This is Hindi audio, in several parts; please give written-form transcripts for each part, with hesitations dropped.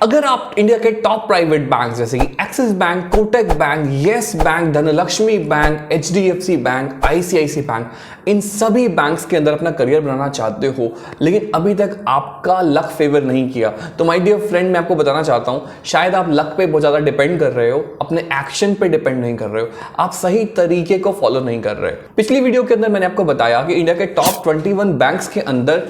अगर आप इंडिया के टॉप प्राइवेट बैंक जैसे कि Axis bank, Kotak bank, Yes bank, Dhanlaxmi bank, HDFC bank, ICICI bank, इन सभी बैंक्स के अंदर अपना करियर बनाना चाहते हो लेकिन अभी तक आपका लक फेवर नहीं किया, तो माय डियर फ्रेंड मैं आपको बताना चाहता हूं, शायद आप लक पे बहुत ज्यादा डिपेंड कर रहे हो, अपने एक्शन पे डिपेंड नहीं कर रहे हो, आप सही तरीके को फॉलो नहीं कर रहे। पिछली वीडियो के अंदर मैंने आपको बताया कि इंडिया के टॉप 21 बैंक्स के अंदर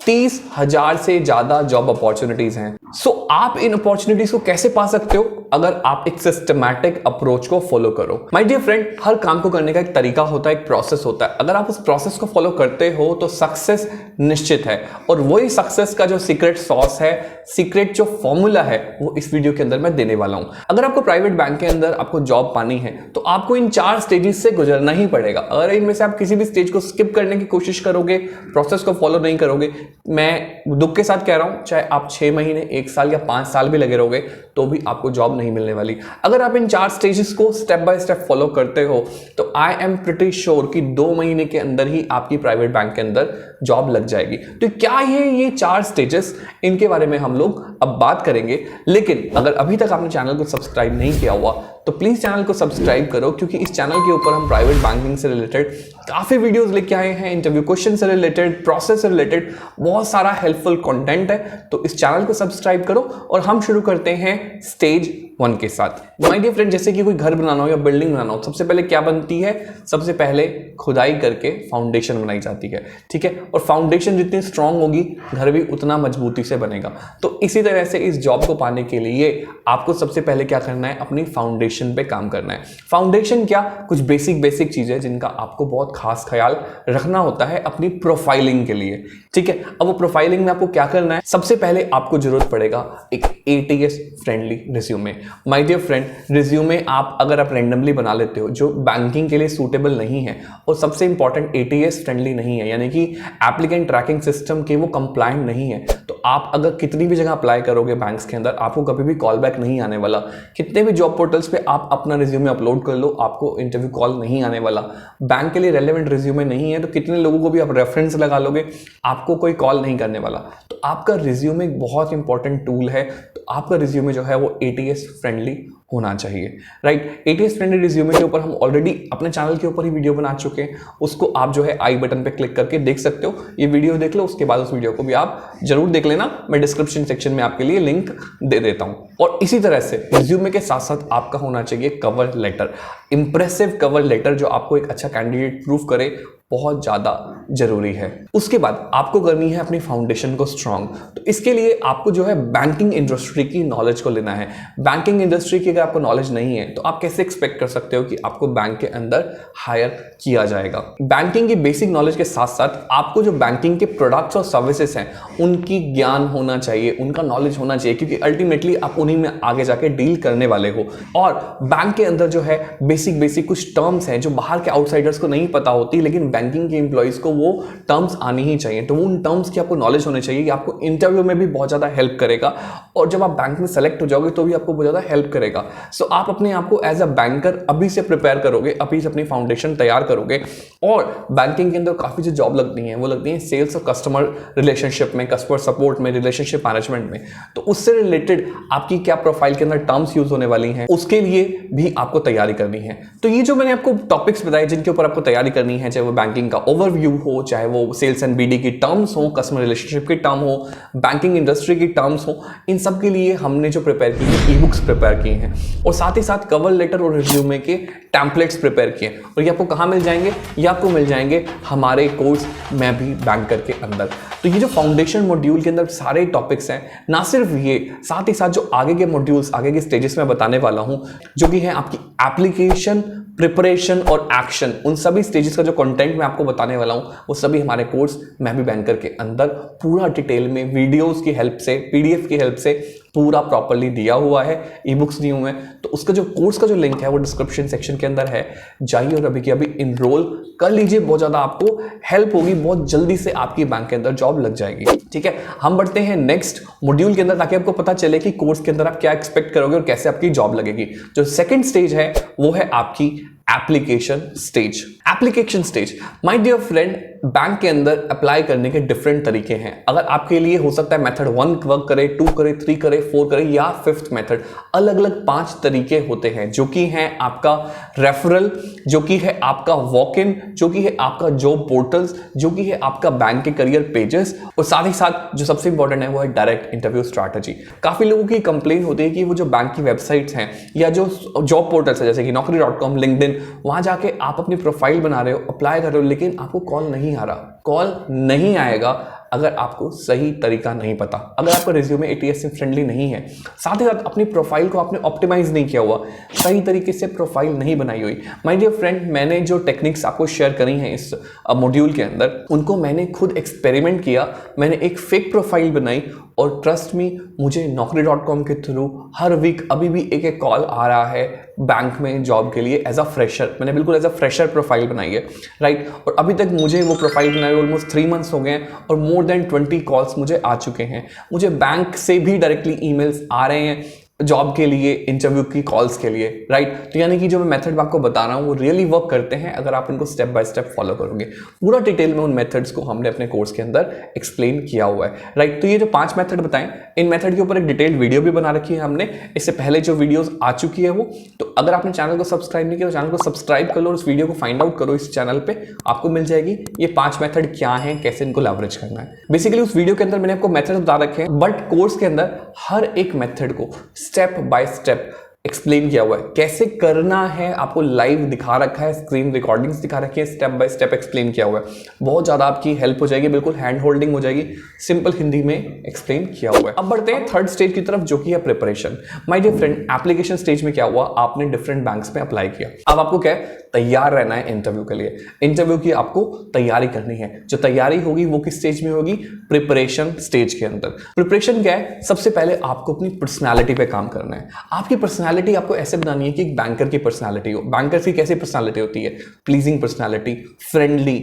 30,000 से ज्यादा जॉब अपॉर्चुनिटीज हैं। सो आप इन अपॉर्चुनिटीज को कैसे पा सकते हो? अगर आप एक सिस्टमैटिक अप्रोच को फॉलो करो। माय डियर फ्रेंड, हर काम को करने का एक तरीका होता है, एक प्रोसेस होता है। अगर आप उस प्रोसेस को फॉलो करते हो तो सक्सेस निश्चित है, और वही सक्सेस का जो सीक्रेट सॉस है, सीक्रेट जो फॉर्मूला है, वो इस वीडियो के अंदर मैं देने वाला हूं। अगर आपको प्राइवेट बैंक के अंदर आपको जॉब पानी है तो आपको इन 4 स्टेजेस से गुजरना ही पड़ेगा। अगर इनमें से आप किसी भी स्टेज को स्किप करने की कोशिश करोगे, प्रोसेस को फॉलो नहीं करोगे, मैं दुख के साथ कह रहा हूं, चाहे आप 6 महीने, 1 साल या 5 साल भी लगे रहोगे तो भी आपको जॉब नहीं मिलने वाली। अगर आप इन 4 स्टेजेस को स्टेप बाय स्टेप फॉलो करते हो तो आई एम प्रिटी श्योर कि 2 महीने के अंदर ही आपकी प्राइवेट बैंक के अंदर जॉब लग जाएगी। तो क्या है ये 4 स्टेजेस, इनके बारे में हम लोग अब बात करेंगे। लेकिन अगर अभी तक आपने चैनल को सब्सक्राइब नहीं किया हुआ तो प्लीज चैनल को सब्सक्राइब करो, क्योंकि इस चैनल के ऊपर हम प्राइवेट बैंकिंग से रिलेटेड काफी वीडियोस लेके आए हैं, इंटरव्यू क्वेश्चन से रिलेटेड, प्रोसेस से रिलेटेड बहुत सारा हेल्पफुल कंटेंट है। तो इस चैनल को सब्सक्राइब करो और हम शुरू करते हैं स्टेज 1 के साथ। माय डियर फ्रेंड, जैसे कि कोई घर बनाना हो या बिल्डिंग बनाना हो, सबसे पहले क्या बनती है? सबसे पहले खुदाई करके फाउंडेशन बनाई जाती है, ठीक है। और फाउंडेशन जितनी स्ट्रांग होगी, घर भी उतना मजबूती से बनेगा। तो इसी तरह से इस जॉब को पाने के लिए आपको सबसे पहले क्या करना है? अपनी फाउंडेशन पे काम करना है। फाउंडेशन क्या? कुछ बेसिक चीजें जिनका आपको बहुत खास ख्याल रखना होता है अपनी प्रोफाइलिंग के लिए, ठीक है। अब वो प्रोफाइलिंग में आपको क्या करना है? सबसे पहले आपको जरूरत पड़ेगा एक ATS friendly resume. My dear friend, resume अगर आप रैंडमली बना लेते हो जो बैंकिंग के लिए सूटेबल नहीं है, और सबसे इंपॉर्टेंट ATS फ्रेंडली नहीं है, यानी कि एप्लीकेंट ट्रैकिंग सिस्टम के वो कंप्लायंट नहीं है, तो आप अगर कितनी भी जगह अप्लाई करोगे बैंक्स के अंदर, आपको कभी भी कॉल बैक नहीं आने वाला। कितने भी जॉब पोर्टल्स पे आप अपना रिज्यूमे अपलोड कर लो, आपको इंटरव्यू कॉल नहीं आने वाला। बैंक के लिए रेलेवेंट रिज्यूमे नहीं है तो कितने लोगों को भी आप रेफरेंस लगा लोगे, आपको कोई कॉल नहीं करने वाला। तो आपका रिज्यूमे एक बहुत इंपॉर्टेंट टूल है, तो आपका रिज्यूमे जो है वो ATS फ्रेंडली होना चाहिए, राइट। ATS फ्रेंडली रिज्यूमे के ऊपर हम ऑलरेडी अपने चैनल के ऊपर ही वीडियो बना चुके हैं, उसको आप जो है आई बटन पे क्लिक करके देख सकते हो। ये वीडियो देख लो, उसके बाद उस वीडियो को भी आप जरूर देख लेना, मैं डिस्क्रिप्शन सेक्शन में आपके लिए लिंक दे देता हूं। और इसी तरह से रिज्यूमे के साथ साथ आपका होना चाहिए cover letter, impressive cover letter जो आपको एक अच्छा कैंडिडेट प्रूव करे, बहुत ज्यादा जरूरी है। उसके बाद आपको करनी है अपनी फाउंडेशन को स्ट्रांग। तो इसके लिए आपको जो है बैंकिंग इंडस्ट्री की नॉलेज को लेना है। बैंकिंग इंडस्ट्री की अगर आपको नॉलेज नहीं है तो आप कैसे एक्सपेक्ट कर सकते हो कि आपको बैंक के अंदर हायर किया जाएगा? बैंकिंग की बेसिक नॉलेज के साथ साथ आपको जो बैंकिंग के प्रोडक्ट्स और सर्विसेज हैं उनकी ज्ञान होना चाहिए, उनका नॉलेज होना चाहिए, क्योंकि अल्टीमेटली आप उन्हीं में आगे जाके डील करने वाले हो। और बैंक के अंदर जो है बेसिक कुछ टर्म्स हैं जो बाहर के आउटसाइडर्स को नहीं पता होती, लेकिन बैंकिंग के एम्प्लॉइज को वो टर्म्स आनी ही चाहिए। तो उन टर्म्स की आपको नॉलेज होनी चाहिए, कि आपको इंटरव्यू में भी बहुत ज्यादा हेल्प करेगा, और जब आप बैंक में सेलेक्ट हो जाओगे तो भी आपको बहुत ज्यादा हेल्प करेगा। सो आप अपने आप को एज अ बैंकर अभी से प्रिपेयर करोगे, अभी से अपनी फाउंडेशन तैयार करोगे। और बैंकिंग के अंदर काफी जो जॉब लगती हैं वो लगती हैं सेल्स और कस्टमर रिलेशनशिप में, कस्टमर सपोर्ट में, रिलेशनशिप मैनेजमेंट में। तो उससे रिलेटेड आपकी क्या प्रोफाइल के अंदर टर्म्स यूज होने वाली हैं, उसके लिए भी आपको तैयारी करनी है। तो ये जो मैंने आपको टॉपिक्स बताए जिनके ऊपर आपको तैयारी करनी है, चाहे वो बैंकिंग का ओवरव्यू हो, चाहे वो सेल्स एंड BD की टर्म्स हो, कस्टमर रिलेशनशिप की टर्म हो, बैंकिंग इंडस्ट्री की टर्म्स हो, इन सब के लिए हमने जो प्रिपेयर की है ई-बुक्स प्रिपेयर किए हैं, और साथ ही साथ कवर लेटर और रिज्यूमे के टेम्पलेट्स प्रिपेयर किए। और ये आपको कहाँ मिल जाएंगे? ये आपको मिल जाएंगे हमारे कोर्स मैं भी बैंकर के अंदर। तो ये जो फाउंडेशन मॉड्यूल के अंदर सारे टॉपिक्स हैं, ना सिर्फ ये, साथ ही साथ जो आगे के मॉड्यूल्स, आगे के स्टेजेस में बताने वाला हूं, जो कि है आपकी एप्लीकेशन, प्रिपरेशन और एक्शन, उन सभी स्टेजेस का जो कंटेंट मैं आपको बताने वाला हूं, वो सभी हमारे कोर्स मैं भी बैंकर के अंदर पूरा डिटेल में वीडियोस की हेल्प से, PDF की हेल्प से पूरा प्रॉपर्ली दिया हुआ है, ई-बुक्स दी हुए हैं। तो उसका जो कोर्स का जो लिंक है वो डिस्क्रिप्शन सेक्शन के अंदर है, जाइए और अभी के अभी इनरोल कर लीजिए। बहुत ज्यादा आपको हेल्प होगी, बहुत जल्दी से आपकी बैंक के अंदर जॉब लग जाएगी, ठीक है। हम बढ़ते हैं नेक्स्ट मॉड्यूल के अंदर, ताकि आपको पता चले कि कोर्स के अंदर आप क्या एक्सपेक्ट करोगे और कैसे आपकी जॉब लगेगी। जो सेकंड स्टेज है वो है आपकी application stage. Application stage, my dear friend, bank के अंदर अप्लाई करने के डिफरेंट तरीके हैं। अगर आपके लिए हो सकता है मेथड 1 वर्क करे, 2 करे, 3 करे, 4 करे या 5th मेथड, अलग अलग 5 तरीके होते हैं, जो कि है आपका रेफरल, जो कि है आपका वॉक इन, जो कि है आपका जॉब पोर्टल्स, जो कि है आपका बैंक के करियर पेजेस, और साथ ही साथ जो सबसे इंपॉर्टेंट है वो है डायरेक्ट इंटरव्यू स्ट्रैटेजी। काफी लोगों की कंप्लेन होती है कि वो जो बैंक की वेबसाइट्स हैं या जो जॉब पोर्टल्स है जैसे कि naukri.com, लिंक्डइन, वहां जाके आप अपनी प्रोफाइल बना रहे हो, अप्लाई कर रहे हो, लेकिन आपको कॉल नहीं आ रहा। कॉल नहीं आएगा अगर आपको सही तरीका नहीं पता, अगर आपका रिज्यूमे ATS से फ्रेंडली नहीं है, साथ ही साथ अपनी प्रोफाइल को आपने ऑप्टिमाइज नहीं किया हुआ, सही तरीके से प्रोफाइल नहीं बनाई हुई। माय डियर फ्रेंड, मैंने जो टेक्निक्स आपको शेयर करी हैं इस मॉड्यूल के अंदर, उनको मैंने खुद एक्सपेरिमेंट किया। मैंने एक फेक प्रोफाइल बनाई और ट्रस्ट मी, मुझे naukri.com के थ्रू हर वीक अभी भी एक कॉल आ रहा है बैंक में जॉब के लिए एज अ फ्रेशर। मैंने बिल्कुल एज अ फ्रेशर प्रोफाइल बनाई है, राइट। और अभी तक मुझे वो प्रोफाइल बनाए ऑलमोस्ट 3 मंथ्स हो गए हैं और मोर देन 20 कॉल्स मुझे आ चुके हैं। मुझे बैंक से भी डायरेक्टली ईमेल्स आ रहे हैं जॉब के लिए, इंटरव्यू की कॉल्स के लिए, राइट। तो यानी कि जो मैं मेथड आपको बता रहा हूँ वो रियली वर्क करते हैं अगर आप इनको स्टेप बाय स्टेप फॉलो करोगे। पूरा डिटेल में उन मेथड्स को हमने अपने कोर्स के अंदर एक्सप्लेन किया हुआ है, राइट। तो ये जो 5 मेथड बताएं, इन मेथड के ऊपर एक डिटेल्ड वीडियो भी बना रखी है हमने, इससे पहले जो वीडियोस आ चुकी है वो। तो अगर आपने चैनल को सब्सक्राइब नहीं किया तो चैनल को सब्सक्राइब कर लो और इस वीडियो को फाइंड आउट करो, इस चैनल पे आपको मिल जाएगी ये 5 मेथड क्या है, कैसे इनको लेवरेज करना है। बेसिकली उस वीडियो के अंदर मैंने आपको मेथड बता रखे हैं, बट कोर्स के अंदर हर एक मेथड को स्टेप बाय स्टेप एक्सप्लेन किया हुआ है, कैसे करना है आपको लाइव दिखा रखा है, स्क्रीन रिकॉर्डिंग्स दिखा रखी है, स्टेप बाय स्टेप एक्सप्लेन किया हुआ है। बहुत ज्यादा आपकी हेल्प हो जाएगी, बिल्कुल हैंड होल्डिंग हो जाएगी, सिंपल हिंदी में एक्सप्लेन किया हुआ है। अब बढ़ते हैं 3rd स्टेज की तरफ, जो कि है preparation. My dear friend, application stage में क्या हुआ, आपने डिफरेंट बैंक्स में अप्लाई किया, अब आपको क्या है, तैयार रहना है इंटरव्यू के लिए। इंटरव्यू की आपको तैयारी करनी है। जो तैयारी होगी वो किस स्टेज में होगी, प्रिपरेशन स्टेज के अंदर। प्रिपरेशन क्या है, सबसे पहले आपको अपनी पर्सनालिटी पे काम करना है। आपकी पर्सनालिटी आपको ऐसे बनानी है कि एक बैंकर की पर्सनालिटी हो। बैंकर की कैसी पर्सनालिटी होती है, pleasing personality, friendly,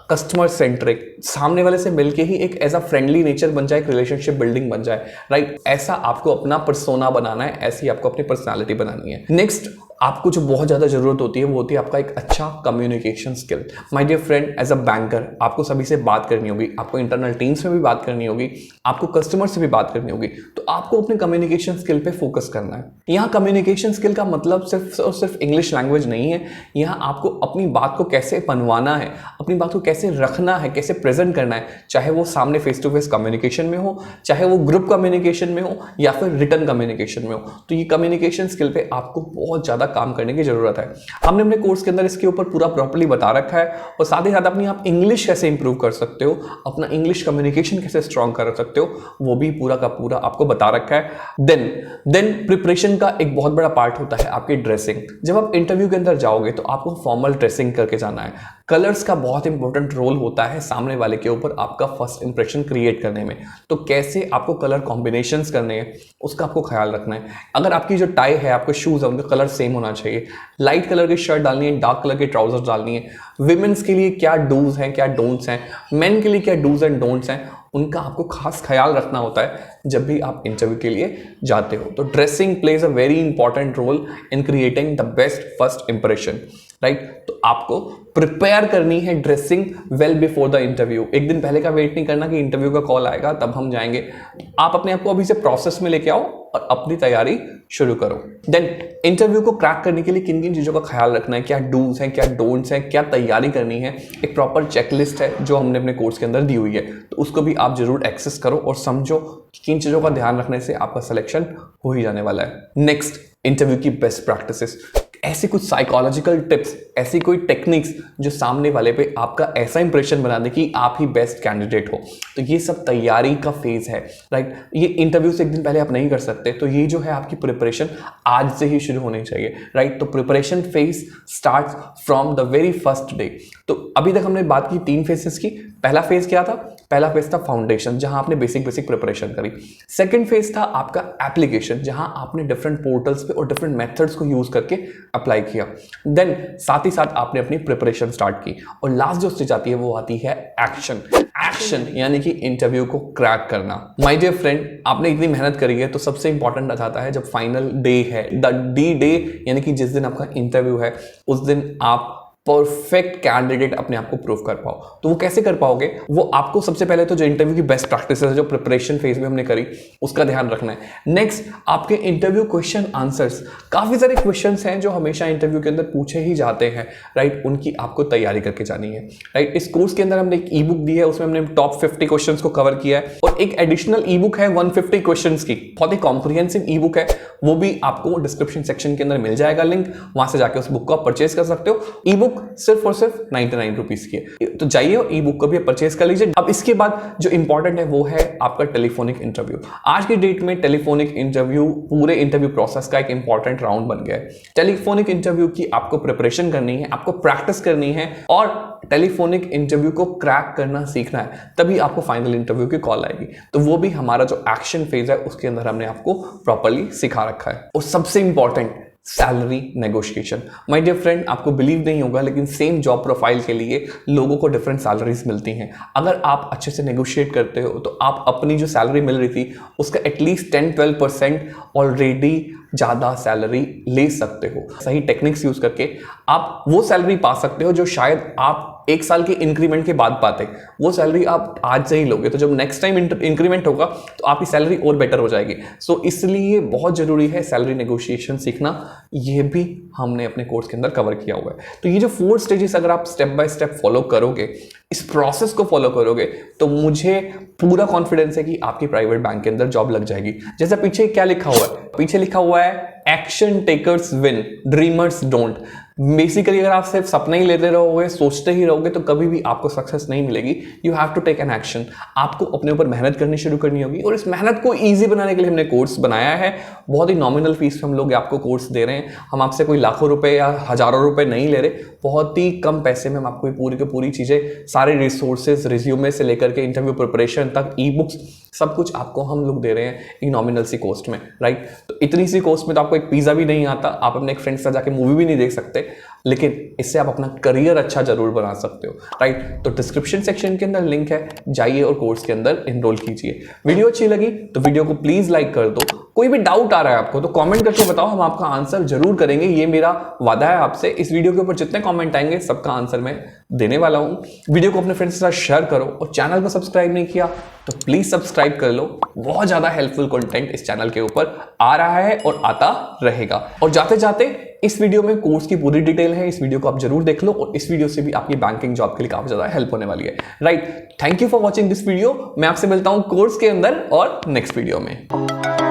customer centric, सामने वाले से मिलके ही एक ऐसा फ्रेंडली नेचर बन जाए, एक रिलेशनशिप बिल्डिंग बन जाए, राइट। ऐसा आपको अपना पर्सोना बनाना है, ऐसी आपको अपनी पर्सनालिटी बनानी है। नेक्स्ट, आपको जो बहुत ज़्यादा ज़रूरत होती है वो होती है आपका एक अच्छा communication skill. My dear friend, as a banker आपको सभी से बात करनी होगी, आपको इंटरनल टीम्स में भी बात करनी होगी, आपको कस्टमर से भी बात करनी होगी, तो आपको अपने कम्युनिकेशन स्किल पे फोकस करना है। यहाँ कम्युनिकेशन स्किल का मतलब सिर्फ और सिर्फ इंग्लिश लैंग्वेज नहीं है। यहाँ आपको अपनी बात को कैसे मनवाना है, अपनी बात को कैसे रखना है, कैसे प्रेजेंट करना है, चाहे वो सामने फेस टू फेस कम्युनिकेशन में हो, चाहे वो ग्रुप कम्युनिकेशन में हो या फिर रिटर्न कम्युनिकेशन में हो। तो ये कम्युनिकेशन स्किल पे आपको बहुत ज़्यादा काम करने की जरूरत है। हमने अपने कोर्स के अंदर इसके ऊपर पूरा प्रॉपर्ली बता रखा है, और साथ ही साथ अपनी आप इंग्लिश कैसे इंप्रूव कर सकते हो, अपना इंग्लिश कम्युनिकेशन कैसे स्ट्रॉन्ग कर सकते हो, वो भी पूरा का पूरा आपको बता रखा है। देन प्रिपरेशन का एक बहुत बड़ा पार्ट होता है आपकी ड्रेसिंग। जब आप इंटरव्यू के अंदर जाओगे तो आपको फॉर्मल ड्रेसिंग करके जाना है। कलर्स का बहुत इंपॉर्टेंट रोल होता है सामने वाले के ऊपर आपका फर्स्ट इंप्रेशन क्रिएट करने में। तो कैसे आपको कलर कॉम्बिनेशंस करने हैं उसका आपको ख्याल रखना है। अगर आपकी जो टाई है, आपके शूज है, उनका कलर सेम होना चाहिए। लाइट कलर की शर्ट डालनी है, डार्क कलर के ट्राउजर्स डालनी है। विमेंस के लिए क्या डूज हैं, क्या डोंट्स हैं, मेन के लिए क्या डूज एंड डोंट्स हैं, उनका आपको खास ख्याल रखना होता है जब भी आप इंटरव्यू के लिए जाते हो। तो dressing plays a very important role in creating the best first impression, right. तो आपको प्रिपेयर करनी है dressing well before the interview. एक दिन पहले का वेट नहीं करना कि इंटरव्यू का कॉल आएगा तब हम जाएंगे। आप अपने आप को अभी से प्रोसेस में लेके आओ और अपनी तैयारी शुरू करो। देन इंटरव्यू को क्रैक करने के लिए किन किन चीज़ों का ख्याल रखना है, क्या डूज हैं, क्या डोंट्स हैं, क्या तैयारी करनी है, एक प्रॉपर चेकलिस्ट है जो हमने अपने कोर्स के अंदर दी हुई है। तो उसको भी आप जरूर एक्सेस करो और समझो कि किन चीज़ों का ध्यान रखने से आपका सिलेक्शन हो ही जाने वाला है। नेक्स्ट, इंटरव्यू की बेस्ट प्रैक्टिसेस। ऐसी कुछ साइकोलॉजिकल टिप्स, ऐसी कोई टेक्निक्स जो सामने वाले पे आपका ऐसा इंप्रेशन बना दे कि आप ही बेस्ट कैंडिडेट हो। तो ये सब तैयारी का फेज है, राइट। ये इंटरव्यू से एक दिन पहले आप नहीं कर सकते, तो ये जो है आपकी प्रिपरेशन आज से ही शुरू होनी चाहिए, राइट। तो preparation phase starts from the very first day. तो अभी तक हमने बात की 3 फेजेस की। पहला फेज क्या था, पहला फेज था फाउंडेशन, जहां आपने बेसिक प्रिपरेशन करी। सेकंड फेज था आपका एप्लीकेशन, जहां आपने डिफरेंट पोर्टल्स पे और डिफरेंट मेथड्स को यूज करके अप्लाई किया। देन साथ ही साथ आपने अपनी प्रिपरेशन स्टार्ट की, और लास्ट जो स्टेज आती है वो आती है एक्शन। एक्शन यानी कि इंटरव्यू को क्रैक करना। माय डियर फ्रेंड, आपने इतनी मेहनत करी है तो सबसे इंपॉर्टेंट आता है जब फाइनल डे है, द डी डे, यानी कि जिस दिन आपका इंटरव्यू है उस दिन आप परफेक्ट कैंडिडेट अपने आप को प्रूव कर पाओ। तो वो कैसे कर पाओगे? वो आपको सबसे पहले तो जो इंटरव्यू की बेस्ट प्रैक्टिस है जो प्रिपरेशन फेज में हमने करी उसका ध्यान रखना है। नेक्स्ट, आपके इंटरव्यू क्वेश्चन आंसर्स, काफी सारे क्वेश्चंस हैं जो हमेशा इंटरव्यू के अंदर पूछे ही जाते हैं, राइट? उनकी आपको तैयारी करके जानी है, राइट? इस कोर्स के अंदर हमने एक ई बुक दी है, उसमें हमने टॉप 50 क्वेश्चन को कवर किया है, और एक एडिशनल ई बुक है 150 क्वेश्चन की, बहुत ही कॉम्प्रिहेंसिव ई बुक है, वो भी आपको डिस्क्रिप्शन सेक्शन के अंदर मिल जाएगा लिंक, वहां से जाके उस बुक को आप परचेज कर सकते हो। ई बुक सिर्फ और सिर्फ 99 रुपीज की है, तो जाइए और ई बुक को भी परचेज कर लीजिए। अब इसके बाद जो इंपॉर्टेंट है वो है आपका टेलीफोनिक इंटरव्यू। आज की डेट में टेलीफोनिक इंटरव्यू पूरे इंटरव्यू प्रोसेस का एक इंपॉर्टेंट राउंड बन गया है। टेलीफोनिक इंटरव्यू की आपको प्रिपरेशन करनी है, आपको प्रैक्टिस करनी है, और टेलीफोनिक इंटरव्यू को क्रैक करना सीखना है, तभी आपको फाइनल इंटरव्यू की कॉल आएगी। तो वो भी हमारा जो एक्शन फेज है उसके अंदर हमने आपको प्रॉपर्ली सिखा रखा है। और सबसे important, salary negotiation. My dear friend, आपको बिलीव नहीं होगा लेकिन सेम जॉब प्रोफाइल के लिए लोगों को डिफरेंट सैलरीज मिलती हैं। अगर आप अच्छे से नेगोशिएट करते हो तो आप अपनी जो सैलरी मिल रही थी उसका एटलीस्ट 10-12% ऑलरेडी ज़्यादा सैलरी ले सकते हो। सही टेक्निक्स यूज करके आप वो सैलरी पा सकते हो जो शायद आप एक साल के इंक्रीमेंट के बाद पाते, वो सैलरी आप आज से ही लोगे, तो जब नेक्स्ट टाइम इंक्रीमेंट होगा तो आपकी सैलरी और बेटर हो जाएगी। सो इसलिए बहुत जरूरी है सैलरी नेगोशिएशन सीखना, ये भी हमने अपने कोर्स के अंदर कवर किया हुआ है। तो ये जो 4 स्टेजेस अगर आप स्टेप बाय स्टेप फॉलो करोगे, इस प्रोसेस को फॉलो करोगे, तो मुझे पूरा कॉन्फिडेंस है कि आपकी प्राइवेट बैंक के अंदर जॉब लग जाएगी। जैसे पीछे क्या लिखा हुआ है? पीछे लिखा हुआ है action takers win, dreamers don't. Basically अगर आप सिर्फ सपने ही लेते रहोगे, सोचते ही रहोगे, तो कभी भी आपको सक्सेस नहीं मिलेगी। You have to take an action. आपको अपने ऊपर मेहनत करनी शुरू करनी होगी, और इस मेहनत को ईजी बनाने के लिए हमने कोर्स बनाया है। बहुत ही नॉमिनल फीस पे हम लोग आपको कोर्स दे रहे हैं। हम आपसे कोई लाखों रुपए या हजारों रुपए नहीं ले रहे, बहुत ही कम पैसे में हम आपको ये पूरी की पूरी चीजें, सारे रिसोर्सेज, रिज्यूमे से लेकर के इंटरव्यू प्रिपरेशन तक, ई बुक्स, सब कुछ आपको हम लोग दे रहे हैं एक नॉमिनल सी कॉस्ट में, राइट? तो इतनी सी कॉस्ट में तो आपको एक पिज्जा भी नहीं आता, आप अपने एक फ्रेंड से जाके मूवी भी नहीं देख सकते, लेकिन इससे आप अपना करियर अच्छा जरूर बना सकते हो, राइट? तो डिस्क्रिप्शन सेक्शन के अंदर लिंक है, जाइए और कोर्स के अंदर एनरोल कीजिए। वीडियो अच्छी लगी तो वीडियो को प्लीज लाइक कर दो। कोई भी डाउट आ रहा है आपको तो कमेंट करके बताओ, हम आपका आंसर जरूर करेंगे, ये मेरा वादा है आपसे। इस वीडियो के ऊपर जितने कमेंट आएंगे सबका आंसर मैं देने वाला हूं। वीडियो को अपने फ्रेंड्स के साथ शेयर करो, और चैनल को सब्सक्राइब नहीं किया तो प्लीज सब्सक्राइब कर लो। बहुत ज्यादा हेल्पफुल कंटेंट इस चैनल के ऊपर आ रहा है और आता रहेगा। और जाते जाते इस वीडियो में कोर्स की पूरी डिटेल है, इस वीडियो को आप जरूर देख लो, और इस वीडियो से भी आपकी बैंकिंग जॉब के लिए काफी ज्यादा हेल्प होने वाली है, right? Thank you for watching this video. मैं आपसे मिलता हूं कोर्स के अंदर और नेक्स्ट वीडियो में।